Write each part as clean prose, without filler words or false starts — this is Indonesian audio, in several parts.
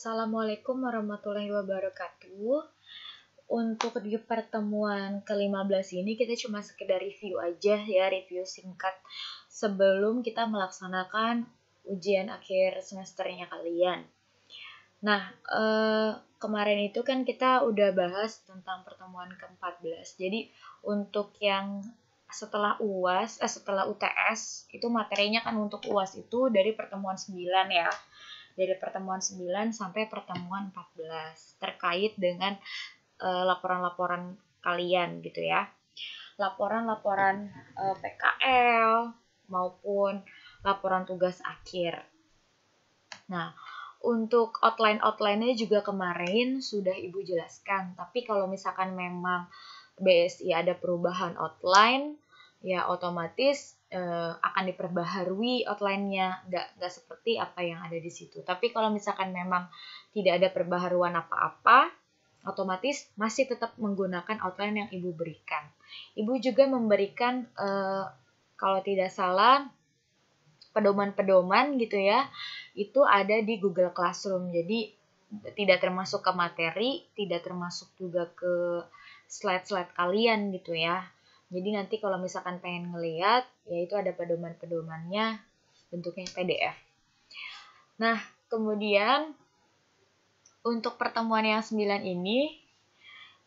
Assalamualaikum warahmatullahi wabarakatuh. Untuk di pertemuan ke-15 ini kita cuma sekedar review aja ya, review singkat sebelum kita melaksanakan ujian akhir semesternya kalian. Nah, kemarin itu kan kita udah bahas tentang pertemuan ke-14. Jadi untuk yang setelah setelah UTS itu materinya kan untuk UAS itu dari pertemuan 9 ya. Dari pertemuan 9 sampai pertemuan 14 terkait dengan laporan-laporan kalian gitu ya. Laporan-laporan PKL maupun laporan tugas akhir. Nah, untuk outline-nya juga kemarin sudah Ibu jelaskan. Tapi kalau misalkan memang BSI ada perubahan outline, ya otomatis akan diperbaharui outline-nya, nggak seperti apa yang ada di situ. Tapi kalau misalkan memang tidak ada perbaharuan apa-apa, otomatis masih tetap menggunakan outline yang Ibu berikan. Ibu juga memberikan kalau tidak salah pedoman-pedoman gitu ya, itu ada di Google Classroom. Jadi tidak termasuk ke materi, tidak termasuk juga ke slide-slide kalian gitu ya. Jadi nanti kalau misalkan pengen ngeliat, ya itu ada pedoman-pedomannya bentuknya PDF. Nah, kemudian untuk pertemuan yang 9 ini,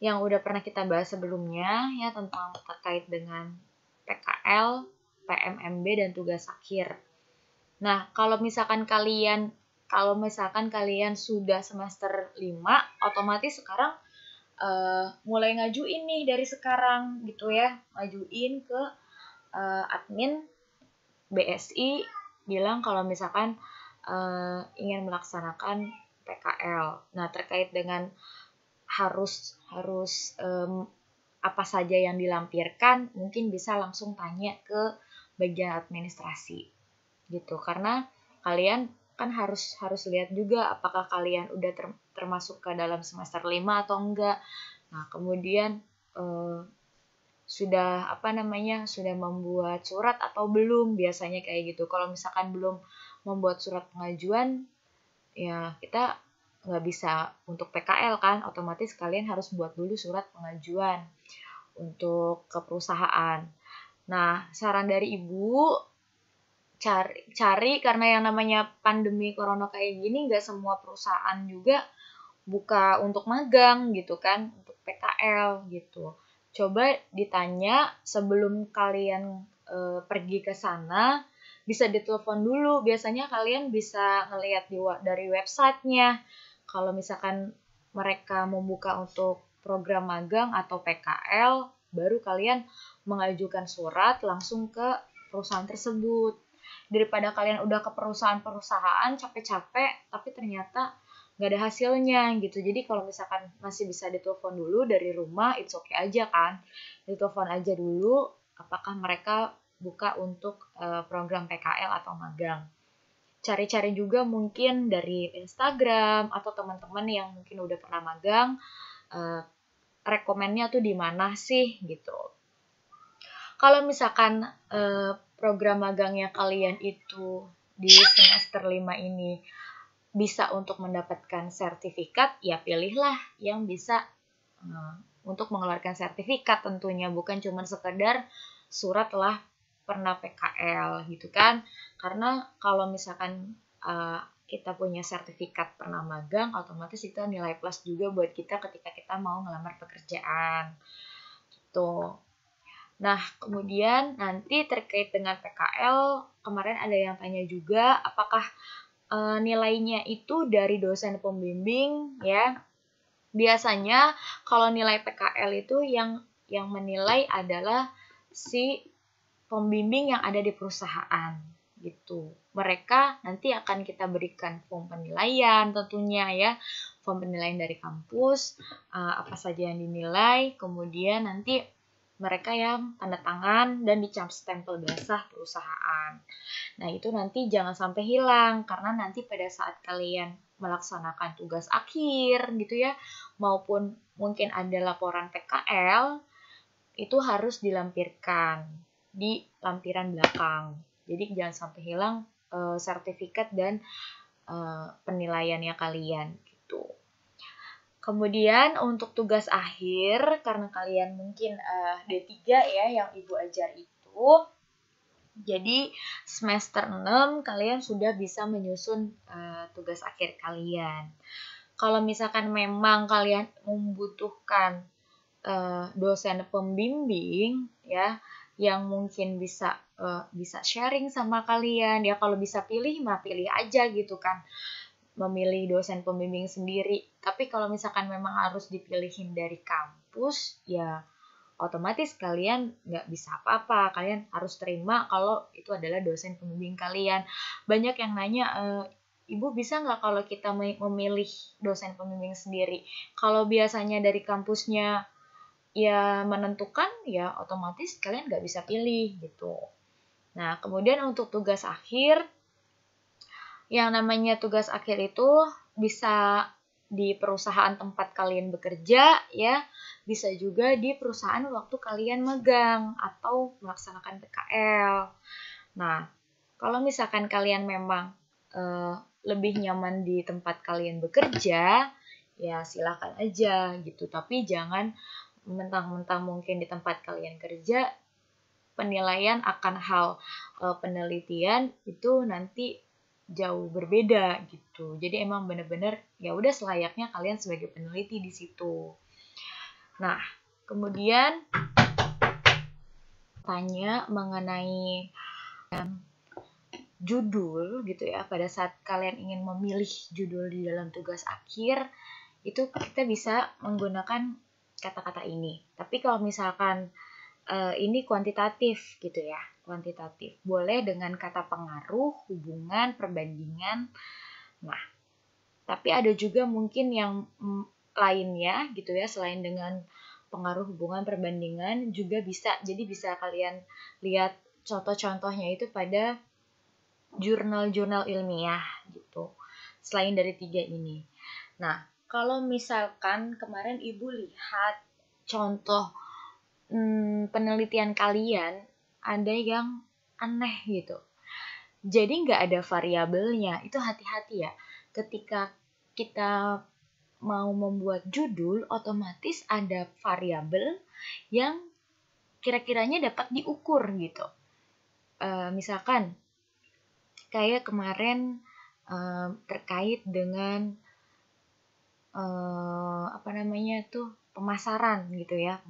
yang udah pernah kita bahas sebelumnya ya tentang terkait dengan PKL, PMMB, dan tugas akhir. Nah, kalau misalkan kalian sudah semester 5, otomatis sekarang mulai ngajuin nih dari sekarang gitu ya. Ngajuin ke admin BSI bilang kalau misalkan ingin melaksanakan PKL. Nah, terkait dengan harus apa saja yang dilampirkan, mungkin bisa langsung tanya ke bagian administrasi. Gitu, karena kalian kan harus lihat juga apakah kalian udah termasuk ke dalam semester 5 atau enggak. Nah, kemudian sudah membuat surat atau belum, biasanya kayak gitu. Kalau misalkan belum membuat surat pengajuan, ya kita nggak bisa untuk PKL kan, otomatis kalian harus buat dulu surat pengajuan untuk ke perusahaan. Nah, saran dari Ibu, cari karena yang namanya pandemi corona kayak gini nggak semua perusahaan juga buka untuk magang gitu kan, untuk PKL gitu. Coba ditanya sebelum kalian pergi ke sana, bisa ditelepon dulu. Biasanya kalian bisa ngelihat dari websitenya. Kalau misalkan mereka membuka untuk program magang atau PKL, baru kalian mengajukan surat langsung ke perusahaan tersebut. Daripada kalian udah ke perusahaan-perusahaan capek-capek tapi ternyata nggak ada hasilnya gitu. Jadi kalau misalkan masih bisa ditelepon dulu dari rumah, it's okay aja kan. Ditelepon aja dulu apakah mereka buka untuk program PKL atau magang. Cari-cari juga mungkin dari Instagram atau teman-teman yang mungkin udah pernah magang, rekomennya tuh di mana sih gitu. Kalau misalkan program magangnya kalian itu di semester 5 ini bisa untuk mendapatkan sertifikat, ya pilihlah yang bisa untuk mengeluarkan sertifikat tentunya, bukan cuma sekedar surat lah pernah PKL gitu kan. Karena kalau misalkan kita punya sertifikat pernah magang, otomatis itu nilai plus juga buat kita ketika kita mau ngelamar pekerjaan gitu. Nah, kemudian nanti terkait dengan PKL, kemarin ada yang tanya juga apakah nilainya itu dari dosen pembimbing ya. Biasanya kalau nilai PKL itu yang menilai adalah si pembimbing yang ada di perusahaan gitu. Mereka nanti akan kita berikan form penilaian tentunya ya. Form penilaian dari kampus, apa saja yang dinilai, kemudian nanti mereka yang tanda tangan dan dicap stempel basah perusahaan. Nah, itu nanti jangan sampai hilang, karena nanti pada saat kalian melaksanakan tugas akhir gitu ya, maupun mungkin ada laporan PKL, itu harus dilampirkan di lampiran belakang. Jadi jangan sampai hilang sertifikat dan penilaiannya kalian gitu. Kemudian untuk tugas akhir, karena kalian mungkin D3 ya yang Ibu ajar itu, jadi semester 6 kalian sudah bisa menyusun tugas akhir kalian. Kalau misalkan memang kalian membutuhkan dosen pembimbing ya yang mungkin bisa sharing sama kalian ya, kalau bisa pilih mah pilih aja gitu kan, memilih dosen pembimbing sendiri. Tapi kalau misalkan memang harus dipilihin dari kampus, ya otomatis kalian nggak bisa apa-apa. Kalian harus terima kalau itu adalah dosen pembimbing kalian. Banyak yang nanya, Ibu bisa nggak kalau kita memilih dosen pembimbing sendiri? Kalau biasanya dari kampusnya ya menentukan, ya otomatis kalian nggak bisa pilih gitu. Nah, kemudian untuk tugas akhir, yang namanya tugas akhir itu bisa di perusahaan tempat kalian bekerja ya, bisa juga di perusahaan waktu kalian magang atau melaksanakan PKL. Nah, kalau misalkan kalian memang lebih nyaman di tempat kalian bekerja, ya silakan aja gitu. Tapi jangan mentang-mentang mungkin di tempat kalian kerja penilaian akan hal penelitian itu nanti jauh berbeda gitu. Jadi emang bener-bener ya udah selayaknya kalian sebagai peneliti di situ. Nah, kemudian tanya mengenai judul gitu ya. Pada saat kalian ingin memilih judul di dalam tugas akhir, itu kita bisa menggunakan kata-kata ini. Tapi kalau misalkan ini kuantitatif gitu ya, kuantitatif. Boleh dengan kata pengaruh, hubungan, perbandingan. Nah, tapi ada juga mungkin yang lainnya gitu ya, selain dengan pengaruh, hubungan, perbandingan juga bisa. Jadi bisa kalian lihat contoh-contohnya itu pada jurnal-jurnal ilmiah gitu. Selain dari 3 ini. Nah, kalau misalkan kemarin Ibu lihat contoh penelitian kalian ada yang aneh gitu. Jadi nggak ada variabelnya. Itu hati-hati ya. Ketika kita mau membuat judul, otomatis ada variabel yang kira-kiranya dapat diukur gitu. Misalkan kayak kemarin terkait dengan pemasaran gitu ya,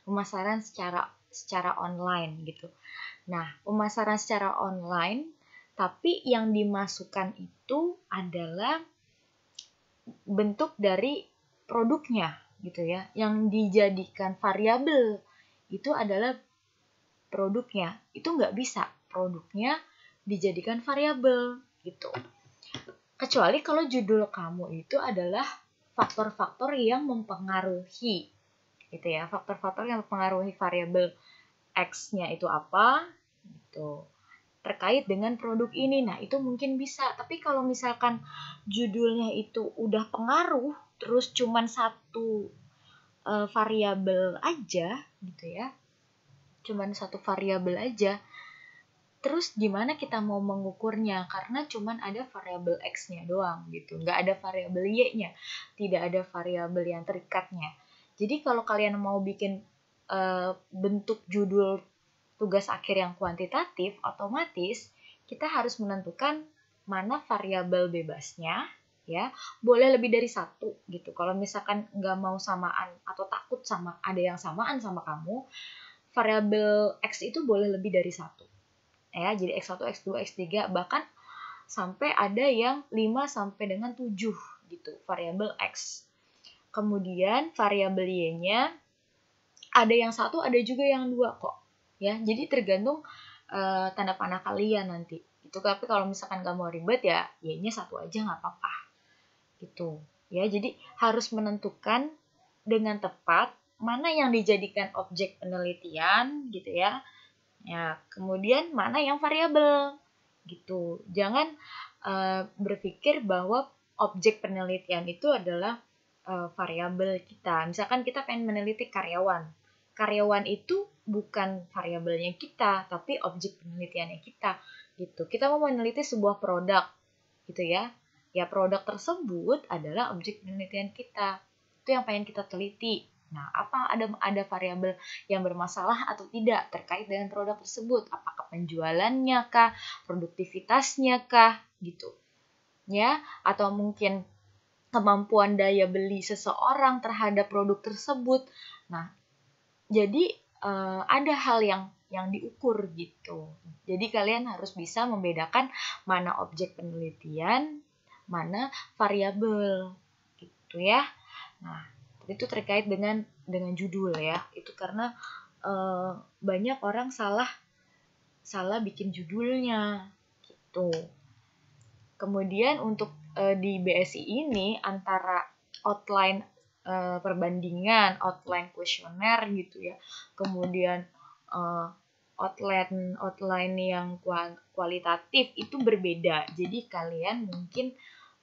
pemasaran secara online gitu. Nah, pemasaran secara online, tapi yang dimasukkan itu adalah bentuk dari produknya gitu ya. Yang dijadikan variabel itu adalah produknya. Itu nggak bisa produknya dijadikan variabel gitu. Kecuali kalau judul kamu itu adalah faktor-faktor yang mempengaruhi gitu ya, faktor-faktor yang mempengaruhi variabel X-nya itu apa gitu terkait dengan produk ini. Nah, itu mungkin bisa. Tapi kalau misalkan judulnya itu udah pengaruh terus cuman satu variabel aja gitu ya, cuman satu variabel aja, terus gimana kita mau mengukurnya? Karena cuman ada variabel X-nya doang gitu. Nggak ada variabel Y-nya. Tidak ada variabel yang terikatnya. Jadi kalau kalian mau bikin bentuk judul tugas akhir yang kuantitatif, otomatis kita harus menentukan mana variabel bebasnya. Ya, boleh lebih dari satu gitu. Kalau misalkan nggak mau samaan atau takut sama ada yang samaan sama kamu, variabel X itu boleh lebih dari satu. Ya, jadi X1, X2, X3, bahkan sampai ada yang 5 sampai dengan 7 gitu, variabel X. Kemudian variabel Y-nya ada yang satu, ada juga yang 2 kok. Ya, jadi tergantung tanda panah kalian nanti. Itu tapi kalau misalkan gak mau ribet ya, Y-nya satu aja nggak apa-apa. Gitu. Ya, jadi harus menentukan dengan tepat mana yang dijadikan objek penelitian gitu ya. Ya, kemudian mana yang variabel gitu. Jangan berpikir bahwa objek penelitian itu adalah variabel kita. Misalkan kita pengen meneliti karyawan. Karyawan itu bukan variabelnya kita, tapi objek penelitiannya kita gitu. Kita mau meneliti sebuah produk. gitu ya. Ya produk tersebut adalah objek penelitian kita. Itu yang pengen kita teliti. Nah, apa ada variabel yang bermasalah atau tidak terkait dengan produk tersebut? Apakah penjualannya kah, produktivitasnya kah, gitu. Ya, atau mungkin kemampuan daya beli seseorang terhadap produk tersebut. Nah, jadi ada hal yang diukur gitu. Jadi kalian harus bisa membedakan mana objek penelitian, mana variabel gitu ya. Nah, itu terkait dengan judul ya. Itu karena banyak orang salah bikin judulnya gitu. Kemudian untuk di BSI ini antara outline perbandingan, outline kuesioner gitu ya. Kemudian outline yang kualitatif itu berbeda. Jadi kalian mungkin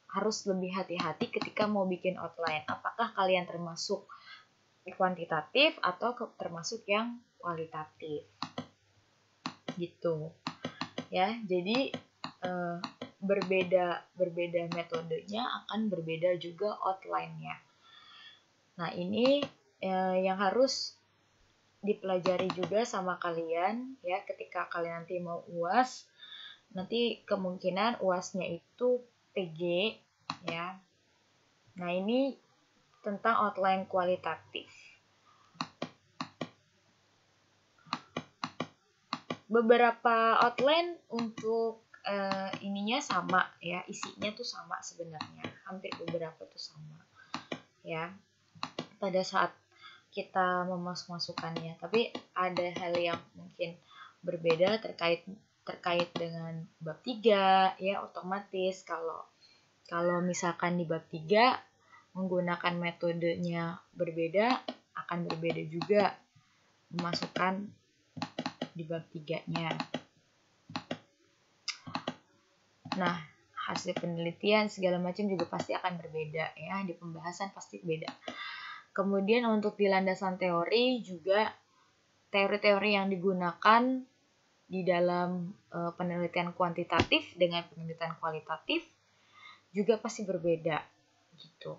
harus lebih hati-hati ketika mau bikin outline. Apakah kalian termasuk kuantitatif atau termasuk yang kualitatif? Gitu. Ya, jadi berbeda metodenya akan berbeda juga outline-nya. Nah, ini yang harus dipelajari juga sama kalian ya ketika kalian nanti mau UAS. Nanti kemungkinan UASnya itu PG ya. Nah, ini tentang outline kualitatif. Beberapa outline untuk ininya sama ya, isinya tuh sama sebenarnya, hampir beberapa tuh sama ya pada saat kita memasukkannya, tapi ada hal yang mungkin berbeda terkait dengan bab 3 ya. Otomatis kalau misalkan di bab 3 menggunakan metodenya berbeda, akan berbeda juga memasukkan di bab 3-nya. Nah, hasil penelitian segala macam juga pasti akan berbeda ya, di pembahasan pasti beda. Kemudian untuk di landasan teori juga teori-teori yang digunakan di dalam penelitian kuantitatif dengan penelitian kualitatif juga pasti berbeda gitu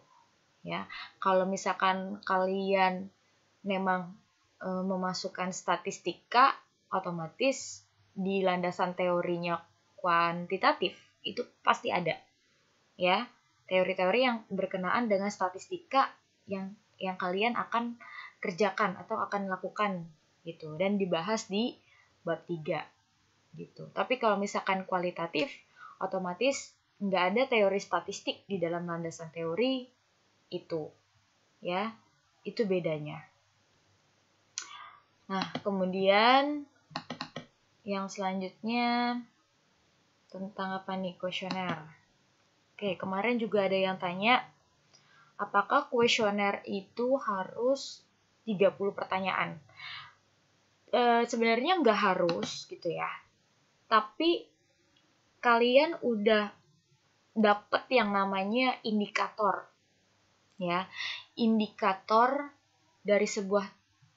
ya. Kalau misalkan kalian memang memasukkan statistika, otomatis di landasan teorinya kuantitatif itu pasti ada ya teori-teori yang berkenaan dengan statistika yang kalian akan kerjakan atau akan lakukan gitu dan dibahas di bab 3 gitu. Tapi kalau misalkan kualitatif, otomatis nggak ada teori statistik di dalam landasan teori itu ya, itu bedanya. Nah, kemudian yang selanjutnya tentang apa nih, kuesioner. Oke, kemarin juga ada yang tanya, apakah kuesioner itu harus 30 pertanyaan? Sebenarnya nggak harus gitu ya. Tapi kalian udah dapet yang namanya indikator. Ya, indikator dari sebuah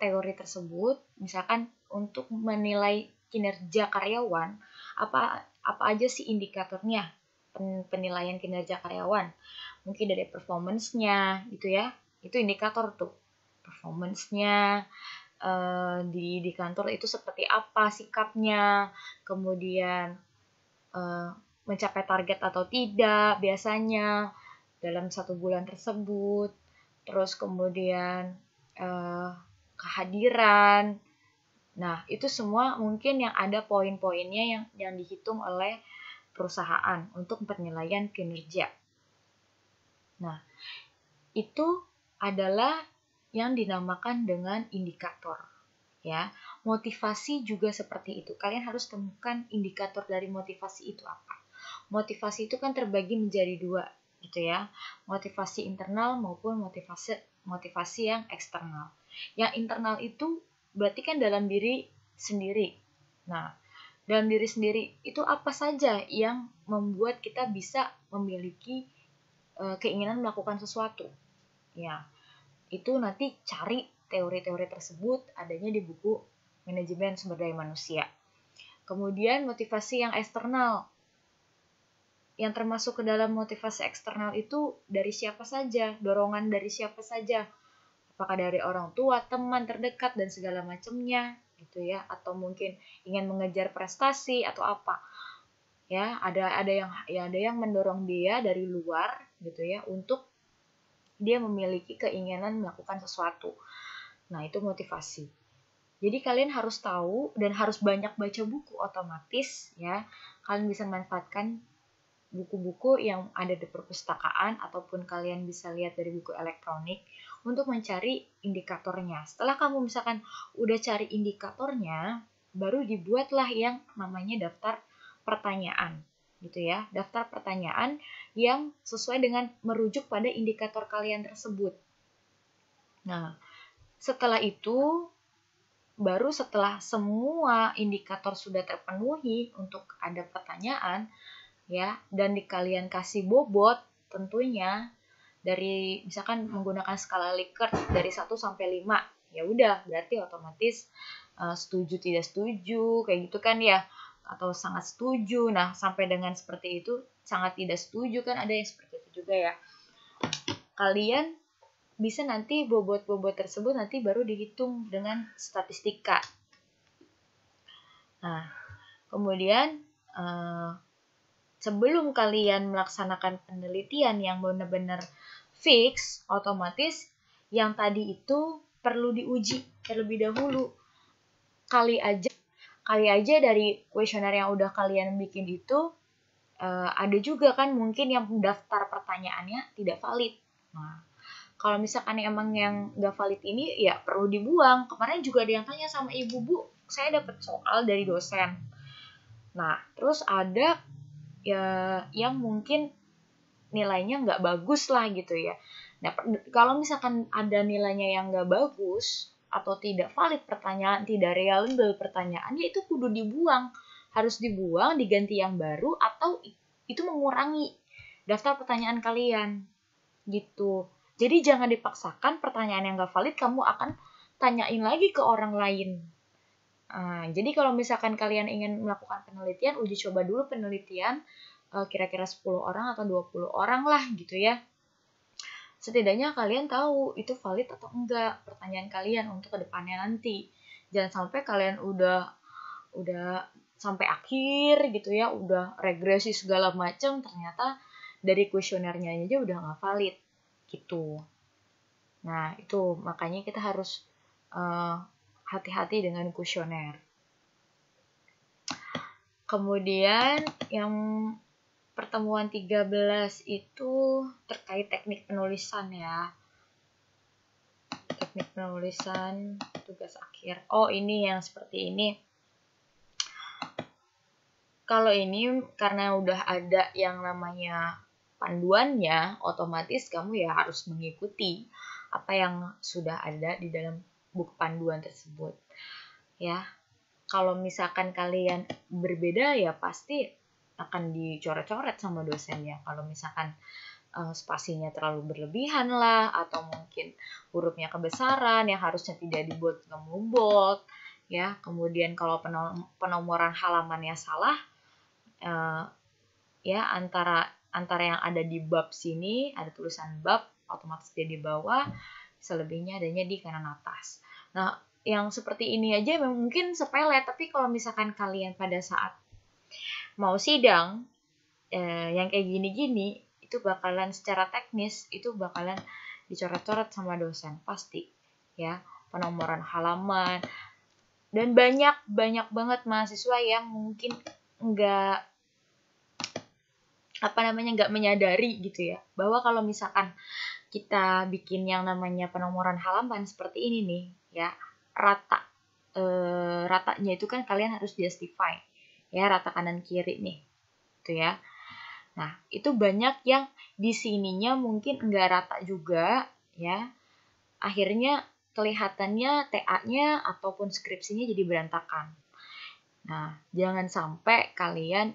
teori tersebut, misalkan untuk menilai kinerja karyawan, apa aja sih indikatornya penilaian kinerja karyawan? Mungkin dari performance-nya gitu ya, itu indikator tuh. Performance-nya di kantor itu seperti apa sikapnya, kemudian mencapai target atau tidak biasanya dalam 1 bulan tersebut, terus kemudian kehadiran. Nah, itu semua mungkin yang ada poin-poinnya yang dihitung oleh perusahaan untuk penilaian kinerja. Nah, itu adalah yang dinamakan dengan indikator. Ya, motivasi juga seperti itu. Kalian harus temukan indikator dari motivasi itu apa. Motivasi itu kan terbagi menjadi 2, gitu ya. Motivasi internal maupun motivasi yang eksternal. Yang internal itu berarti kan dalam diri sendiri. Nah, dalam diri sendiri itu apa saja yang membuat kita bisa memiliki keinginan melakukan sesuatu. Ya, itu nanti cari teori-teori tersebut adanya di buku Manajemen Sumber Daya Manusia. Kemudian motivasi yang eksternal. yang termasuk ke dalam motivasi eksternal itu dari siapa saja, dorongan dari siapa saja. Apakah dari orang tua, teman terdekat dan segala macamnya gitu ya, atau mungkin ingin mengejar prestasi atau apa. Ya, ada yang mendorong dia dari luar gitu ya untuk dia memiliki keinginan melakukan sesuatu. Nah, itu motivasi. Jadi kalian harus tahu dan harus banyak baca buku otomatis ya. Kalian bisa manfaatkan buku-buku yang ada di perpustakaan ataupun kalian bisa lihat dari buku elektronik untuk mencari indikatornya. Setelah kamu misalkan udah cari indikatornya, baru dibuatlah yang namanya daftar pertanyaan gitu ya. Daftar pertanyaan yang sesuai dengan merujuk pada indikator kalian tersebut. Nah, setelah itu baru setelah semua indikator sudah terpenuhi untuk ada pertanyaan ya, dan kalian kasih bobot tentunya dari misalkan menggunakan skala Likert dari 1 sampai 5. Ya udah, berarti otomatis setuju tidak setuju kayak gitu kan ya, atau sangat setuju. Nah, sampai dengan seperti itu sangat tidak setuju kan ada yang seperti itu juga ya. Kalian bisa nanti bobot-bobot tersebut nanti baru dihitung dengan statistika. Nah, kemudian sebelum kalian melaksanakan penelitian yang benar-benar fix, otomatis yang tadi itu perlu diuji terlebih dahulu. Kali aja dari kuesioner yang udah kalian bikin itu ada juga kan mungkin yang daftar pertanyaannya tidak valid. Nah, kalau misalkan emang yang nggak valid ini ya perlu dibuang. Kemarin juga ada yang tanya sama ibu, Bu, saya dapat soal dari dosen. Nah, terus ada ya yang mungkin nilainya nggak bagus lah gitu ya. Nah, kalau misalkan ada nilainya yang nggak bagus atau tidak valid pertanyaan, tidak reliable pertanyaan, ya itu kudu dibuang. Harus dibuang, diganti yang baru, atau itu mengurangi daftar pertanyaan kalian gitu. Jadi jangan dipaksakan pertanyaan yang gak valid kamu akan tanyain lagi ke orang lain. Jadi kalau misalkan kalian ingin melakukan penelitian, uji coba dulu penelitian kira-kira 10 orang atau 20 orang lah gitu ya. Setidaknya kalian tahu itu valid atau enggak pertanyaan kalian untuk kedepannya nanti. Jangan sampai kalian udah sampai akhir gitu ya, udah regresi segala macam, ternyata dari kuesionernya aja udah gak valid gitu. Nah, itu makanya kita harus hati-hati dengan kuesioner. Kemudian yang pertemuan 13 itu terkait teknik penulisan ya. Teknik penulisan tugas akhir. Oh, ini yang seperti ini. Kalau ini karena udah ada yang namanya panduannya, otomatis kamu ya harus mengikuti apa yang sudah ada di dalam buku panduan tersebut. Ya, kalau misalkan kalian berbeda ya pasti akan dicoret-coret sama dosennya. Kalau misalkan spasinya terlalu berlebihan lah, atau mungkin hurufnya kebesaran yang harusnya tidak dibuat kamu bold, ya. Kemudian kalau penomoran halamannya salah, ya antara yang ada di bab sini ada tulisan bab, otomatis dia di bawah, selebihnya adanya di kanan atas. Nah, yang seperti ini aja mungkin sepele, tapi kalau misalkan kalian pada saat mau sidang yang kayak gini-gini, itu bakalan secara teknis itu bakalan dicoret-coret sama dosen pasti ya, penomoran halaman. Dan banyak banget mahasiswa yang mungkin nggak menyadari gitu ya, bahwa kalau misalkan kita bikin yang namanya penomoran halaman seperti ini nih ya, ratanya itu kan kalian harus justify ya, rata kanan kiri nih gitu ya. Nah, itu banyak yang di sininya mungkin enggak rata juga ya, akhirnya kelihatannya TA-nya ataupun skripsinya jadi berantakan. Nah, jangan sampai kalian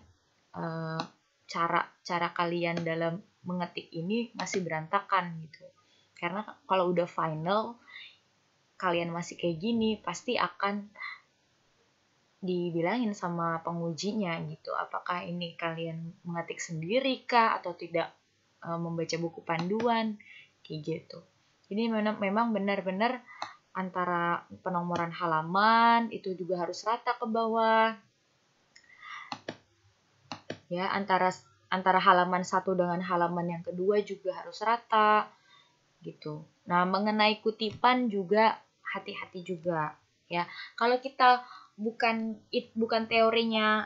cara kalian dalam mengetik ini masih berantakan gitu. Karena kalau udah final kalian masih kayak gini, pasti akan dibilangin sama pengujinya gitu, apakah ini kalian mengetik sendiri kah atau tidak membaca buku panduan kayak gitu. Jadi memang benar-benar antara penomoran halaman itu juga harus rata ke bawah. Ya, antara halaman satu dengan halaman yang kedua juga harus rata gitu. Nah, mengenai kutipan juga hati-hati juga ya. Kalau kita bukan teorinya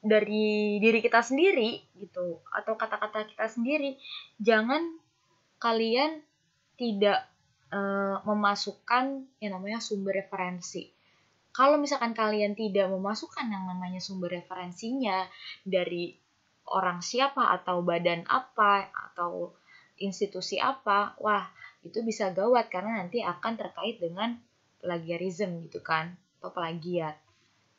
dari diri kita sendiri gitu atau kata-kata kita sendiri, jangan kalian tidak memasukkan yang namanya sumber referensi. Kalau misalkan kalian tidak memasukkan yang namanya sumber referensinya dari orang siapa atau badan apa atau institusi apa, wah itu bisa gawat karena nanti akan terkait dengan plagiarism gitu kan, atau plagiat.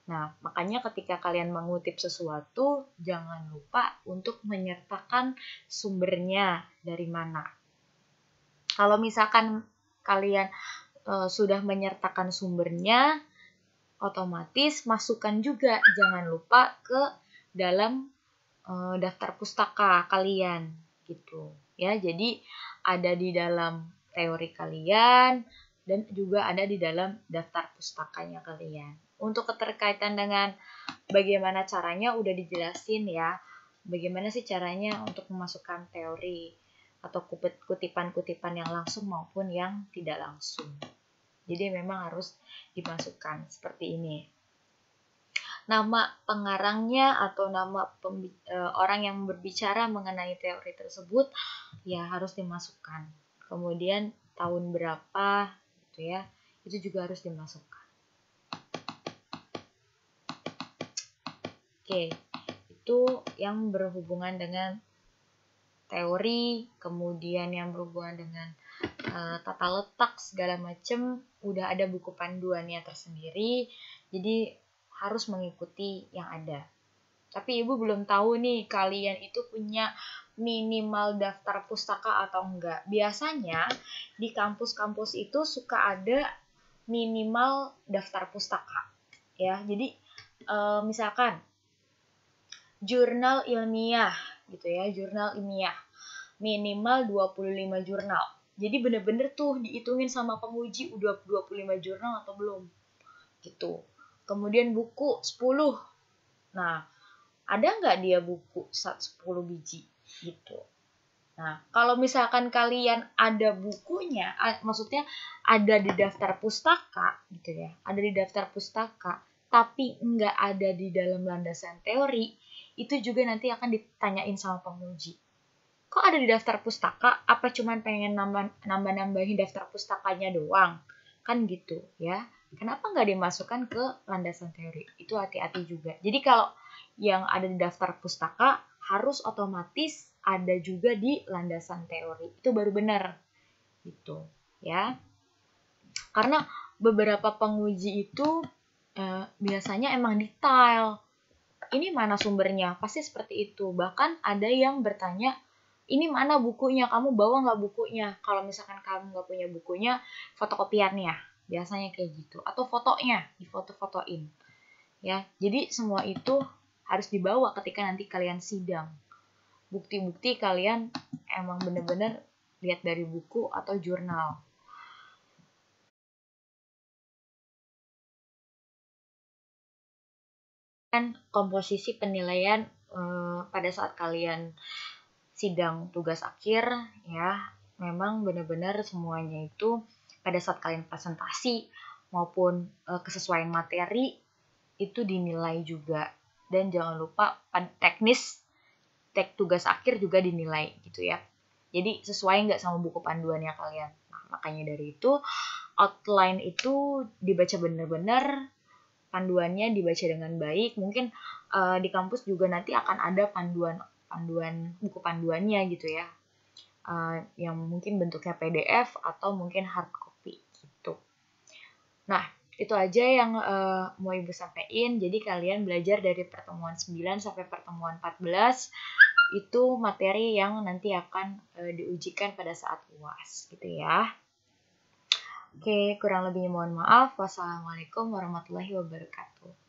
Nah, makanya ketika kalian mengutip sesuatu, jangan lupa untuk menyertakan sumbernya dari mana. Kalau misalkan kalian sudah menyertakan sumbernya, otomatis masukkan juga, jangan lupa ke dalam daftar pustaka kalian gitu ya. Jadi ada di dalam teori kalian dan juga ada di dalam daftar pustakanya kalian. Untuk keterkaitan dengan bagaimana caranya udah dijelasin ya. Bagaimana sih caranya untuk memasukkan teori atau kutipan-kutipan yang langsung maupun yang tidak langsung. Jadi memang harus dimasukkan seperti ini. Nama pengarangnya atau nama orang yang berbicara mengenai teori tersebut ya harus dimasukkan. Kemudian tahun berapa gitu ya, itu juga harus dimasukkan. Oke, itu yang berhubungan dengan teori, kemudian yang berhubungan dengan tata letak segala macam, udah ada buku panduannya tersendiri, jadi harus mengikuti yang ada. Tapi ibu belum tahu nih kalian itu punya minimal daftar pustaka atau enggak. Biasanya di kampus-kampus itu suka ada minimal daftar pustaka ya. Jadi misalkan jurnal ilmiah gitu ya, jurnal ilmiah minimal 25 jurnal. Jadi bener-bener tuh dihitungin sama penguji udah 25 jurnal atau belum gitu. Kemudian buku 10. Nah, ada nggak dia buku 10 biji gitu. Nah, kalau misalkan kalian ada bukunya, maksudnya ada di daftar pustaka gitu ya, ada di daftar pustaka, tapi nggak ada di dalam landasan teori, itu juga nanti akan ditanyain sama penguji. Kok ada di daftar pustaka? Apa cuman pengen nambah-nambahin daftar pustakanya doang? Kan gitu ya. Kenapa nggak dimasukkan ke landasan teori? Itu hati-hati juga. Jadi kalau yang ada di daftar pustaka harus otomatis ada juga di landasan teori. Itu baru benar. Gitu ya. Karena beberapa penguji itu biasanya emang detail. Ini mana sumbernya? Pasti seperti itu. Bahkan ada yang bertanya, ini mana bukunya? Kamu bawa nggak bukunya? Kalau misalkan kamu nggak punya bukunya, fotokopiannya. Biasanya kayak gitu. Atau fotonya, difoto-fotoin. Ya, jadi semua itu harus dibawa ketika nanti kalian sidang. Bukti-bukti kalian emang bener-bener lihat dari buku atau jurnal. Dan komposisi penilaian pada saat kalian sidang tugas akhir ya, memang benar-benar semuanya itu pada saat kalian presentasi maupun kesesuaian materi itu dinilai juga. Dan jangan lupa teknis tugas akhir juga dinilai gitu ya. Jadi sesuai nggak sama buku panduannya kalian. Nah, makanya dari itu outline itu dibaca benar-benar, panduannya dibaca dengan baik. Mungkin di kampus juga nanti akan ada panduan buku panduannya gitu ya, yang mungkin bentuknya PDF atau mungkin hard copy gitu. Nah, itu aja yang mau Ibu sampaikan. Jadi kalian belajar dari pertemuan 9 sampai pertemuan 14 itu materi yang nanti akan diujikan pada saat UAS gitu ya. Oke, kurang lebihnya mohon maaf. Wassalamualaikum warahmatullahi wabarakatuh.